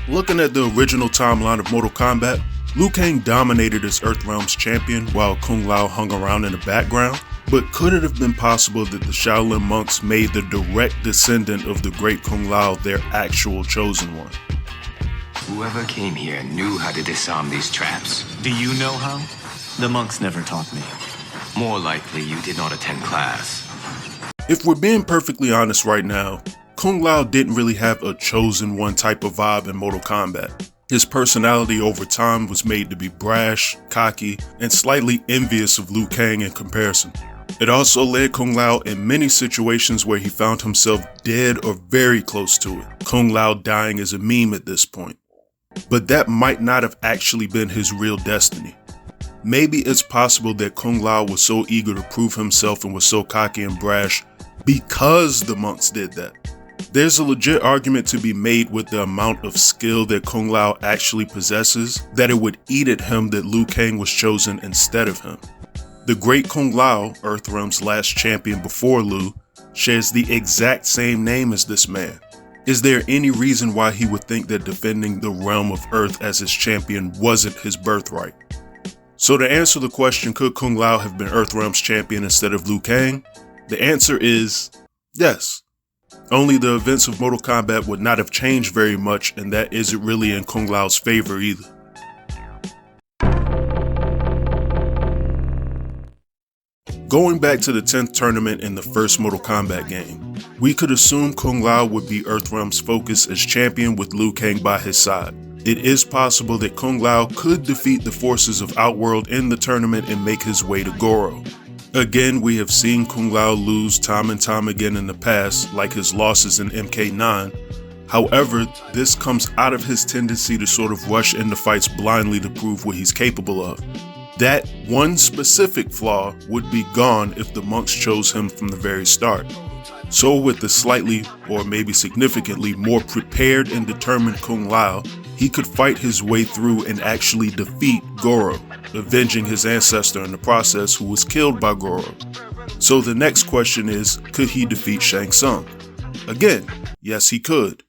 Looking at the original timeline of Mortal Kombat, Liu Kang dominated as Earthrealm's champion while Kung Lao hung around in the background, but could it have been possible that the Shaolin monks made the direct descendant of the great Kung Lao their actual chosen one? Whoever came here knew how to disarm these traps. Do you know how? The monks never taught me. More likely you did not attend class. If we're being perfectly honest right now, Kung Lao didn't really have a chosen one type of vibe in Mortal Kombat. His personality over time was made to be brash, cocky, and slightly envious of Liu Kang in comparison. It also led Kung Lao in many situations where he found himself dead or very close to it. Kung Lao dying is a meme at this point. But that might not have actually been his real destiny. Maybe it's possible that Kung Lao was so eager to prove himself and was so cocky and brash because the monks did that. There's a legit argument to be made with the amount of skill that Kung Lao actually possesses that it would eat at him that Liu Kang was chosen instead of him. The great Kung Lao, Earthrealm's last champion before Liu, shares the exact same name as this man. Is there any reason why he would think that defending the realm of Earth as his champion wasn't his birthright? So to answer the question, could Kung Lao have been Earthrealm's champion instead of Liu Kang? The answer is yes. Only the events of Mortal Kombat would not have changed very much, and that isn't really in Kung Lao's favor either. Going back to the 10th tournament in the first Mortal Kombat game, we could assume Kung Lao would be Earthrealm's focus as champion with Liu Kang by his side. It is possible that Kung Lao could defeat the forces of Outworld in the tournament and make his way to Goro. Again, we have seen Kung Lao lose time and time again in the past, like his losses in MK9. However, this comes out of his tendency to sort of rush into fights blindly to prove what he's capable of. That one specific flaw would be gone if the monks chose him from the very start. So with the slightly, or maybe significantly, more prepared and determined Kung Lao, he could fight his way through and actually defeat Goro, avenging his ancestor in the process who was killed by Goro. So the next question is, could he defeat Shang Tsung? Again, yes he could.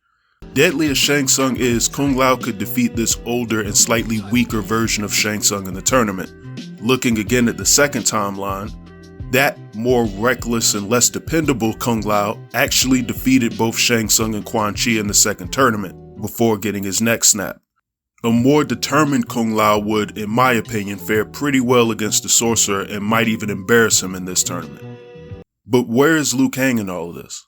Deadly as Shang Tsung is, Kung Lao could defeat this older and slightly weaker version of Shang Tsung in the tournament. Looking again at the second timeline, that more reckless and less dependable Kung Lao actually defeated both Shang Tsung and Quan Chi in the second tournament before getting his neck snapped. A more determined Kung Lao would, in my opinion, fare pretty well against the sorcerer and might even embarrass him in this tournament. But where is Liu Kang in all of this?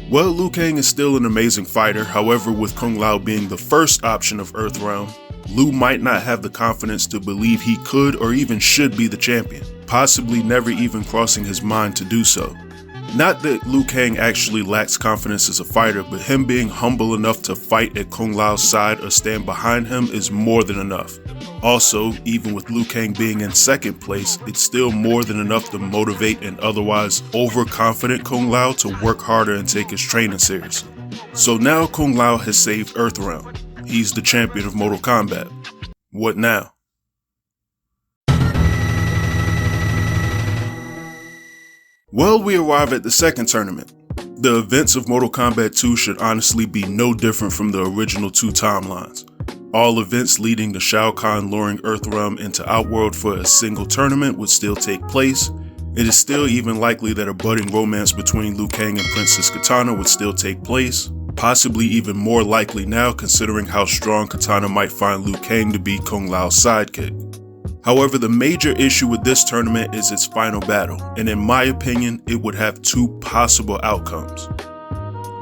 Well, Liu Kang is still an amazing fighter, however with Kung Lao being the first option of Earthrealm, Liu might not have the confidence to believe he could or even should be the champion, possibly never even crossing his mind to do so. Not that Liu Kang actually lacks confidence as a fighter, but him being humble enough to fight at Kung Lao's side or stand behind him is more than enough. Also, even with Liu Kang being in second place, it's still more than enough to motivate an otherwise overconfident Kung Lao to work harder and take his training seriously. So now Kung Lao has saved Earthrealm. He's the champion of Mortal Kombat. What now? Well, we arrive at the second tournament. The events of Mortal Kombat 2 should honestly be no different from the original two timelines. All events leading to Shao Kahn luring Earthrealm into Outworld for a single tournament would still take place. It is still even likely that a budding romance between Liu Kang and Princess Kitana would still take place, possibly even more likely now considering how strong Kitana might find Liu Kang to be Kung Lao's sidekick. However, the major issue with this tournament is its final battle, and in my opinion, it would have two possible outcomes.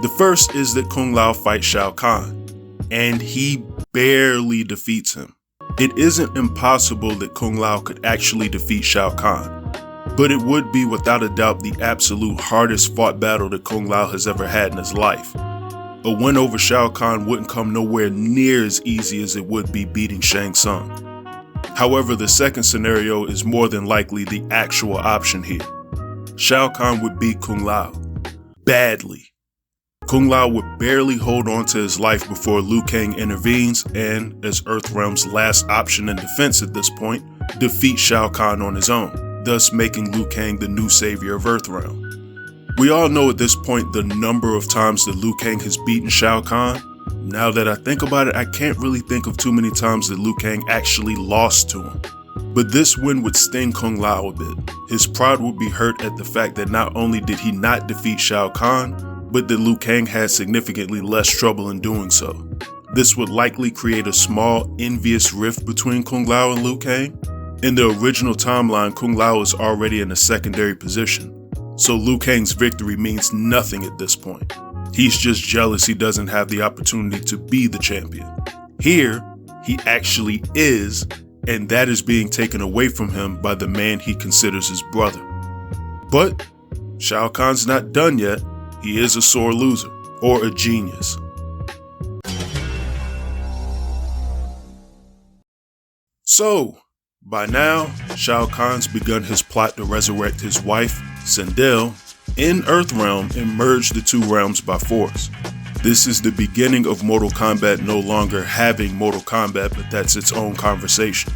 The first is that Kung Lao fights Shao Kahn, and he barely defeats him. It isn't impossible that Kung Lao could actually defeat Shao Kahn, but it would be without a doubt the absolute hardest fought battle that Kung Lao has ever had in his life. A win over Shao Kahn wouldn't come nowhere near as easy as it would be beating Shang Tsung. However, the second scenario is more than likely the actual option here. Shao Kahn would beat Kung Lao. Badly. Kung Lao would barely hold on to his life before Liu Kang intervenes and, as Earthrealm's last option in defense at this point, defeats Shao Kahn on his own, thus making Liu Kang the new savior of Earthrealm. We all know at this point the number of times that Liu Kang has beaten Shao Kahn. Now that I think about it, I can't really think of too many times that Liu Kang actually lost to him. But this win would sting Kung Lao a bit. His pride would be hurt at the fact that not only did he not defeat Shao Kahn, but that Liu Kang had significantly less trouble in doing so. This would likely create a small, envious rift between Kung Lao and Liu Kang. In the original timeline, Kung Lao is already in a secondary position, so Liu Kang's victory means nothing at this point. He's just jealous he doesn't have the opportunity to be the champion. Here, he actually is, and that is being taken away from him by the man he considers his brother. But Shao Kahn's not done yet. He is a sore loser, or a genius. So, by now, Shao Kahn's begun his plot to resurrect his wife, Sindel, in Earthrealm and merge the two realms by force. This is the beginning of Mortal Kombat no longer having Mortal Kombat, but that's its own conversation.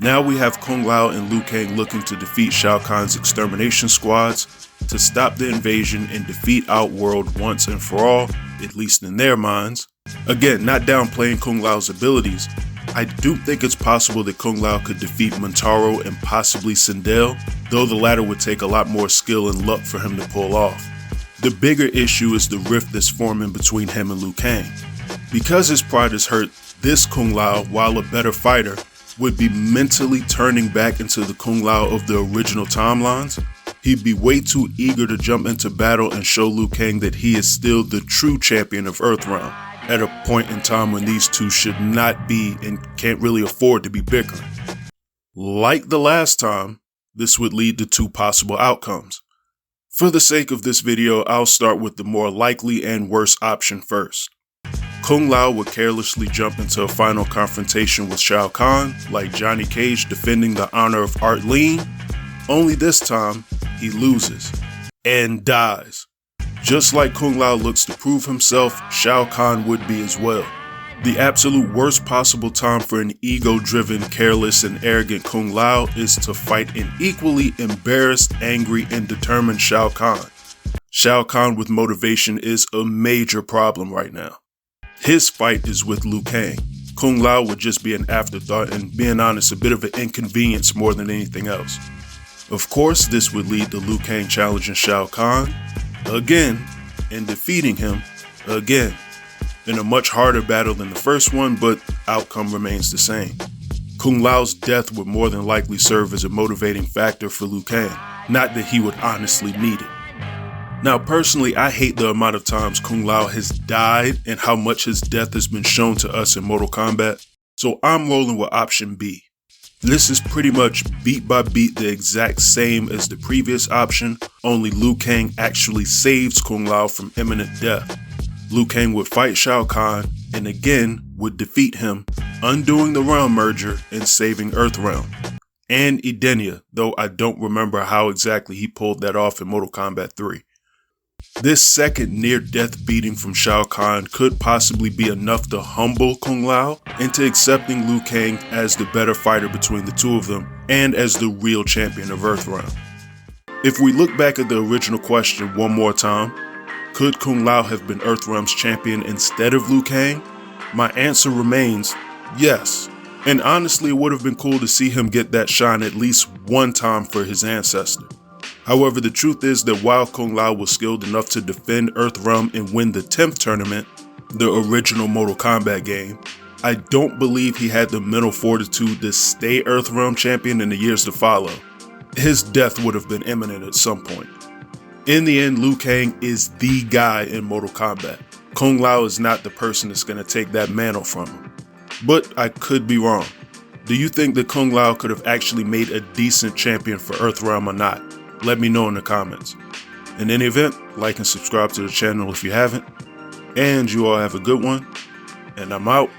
Now we have Kung Lao and Liu Kang looking to defeat Shao Kahn's extermination squads, to stop the invasion and defeat Outworld once and for all, at least in their minds. Again, not downplaying Kung Lao's abilities, I do think it's possible that Kung Lao could defeat Mintaro and possibly Sindel, though the latter would take a lot more skill and luck for him to pull off. The bigger issue is the rift that's forming between him and Liu Kang. Because his pride is hurt, this Kung Lao, while a better fighter, would be mentally turning back into the Kung Lao of the original timelines. He'd be way too eager to jump into battle and show Liu Kang that he is still the true champion of Earthrealm, at a point in time when these two should not be and can't really afford to be bickering. Like the last time, this would lead to two possible outcomes. For the sake of this video, I'll start with the more likely and worst option first. Kung Lao would carelessly jump into a final confrontation with Shao Kahn, like Johnny Cage defending the honor of Art Lean, only this time, he loses and dies. Just like Kung Lao looks to prove himself, Shao Kahn would be as well. The absolute worst possible time for an ego-driven, careless, and arrogant Kung Lao is to fight an equally embarrassed, angry, and determined Shao Kahn. Shao Kahn with motivation is a major problem right now. His fight is with Liu Kang. Kung Lao would just be an afterthought and, being honest, a bit of an inconvenience more than anything else. Of course, this would lead to Liu Kang challenging Shao Kahn again, and defeating him again, in a much harder battle than the first one, but outcome remains the same. Kung Lao's death would more than likely serve as a motivating factor for Liu Kang, not that he would honestly need it. Now personally, I hate the amount of times Kung Lao has died and how much his death has been shown to us in Mortal Kombat, so I'm rolling with option B. This is pretty much beat by beat the exact same as the previous option, only Liu Kang actually saves Kung Lao from imminent death. Liu Kang would fight Shao Kahn and again would defeat him, undoing the realm merger and saving Earthrealm. And Edenia, though I don't remember how exactly he pulled that off in Mortal Kombat 3. This second near-death beating from Shao Kahn could possibly be enough to humble Kung Lao into accepting Liu Kang as the better fighter between the two of them and as the real champion of Earthrealm. If we look back at the original question one more time, could Kung Lao have been Earthrealm's champion instead of Liu Kang? My answer remains yes. And honestly, it would have been cool to see him get that shine at least one time for his ancestor. However, the truth is that while Kung Lao was skilled enough to defend Earthrealm and win the 10th tournament, the original Mortal Kombat game, I don't believe he had the mental fortitude to stay Earthrealm champion in the years to follow. His death would have been imminent at some point. In the end, Liu Kang is the guy in Mortal Kombat. Kung Lao is not the person that's going to take that mantle from him. But I could be wrong. Do you think that Kung Lao could have actually made a decent champion for Earthrealm or not? Let me know in the comments. In any event, like and subscribe to the channel if you haven't. And you all have a good one. And I'm out.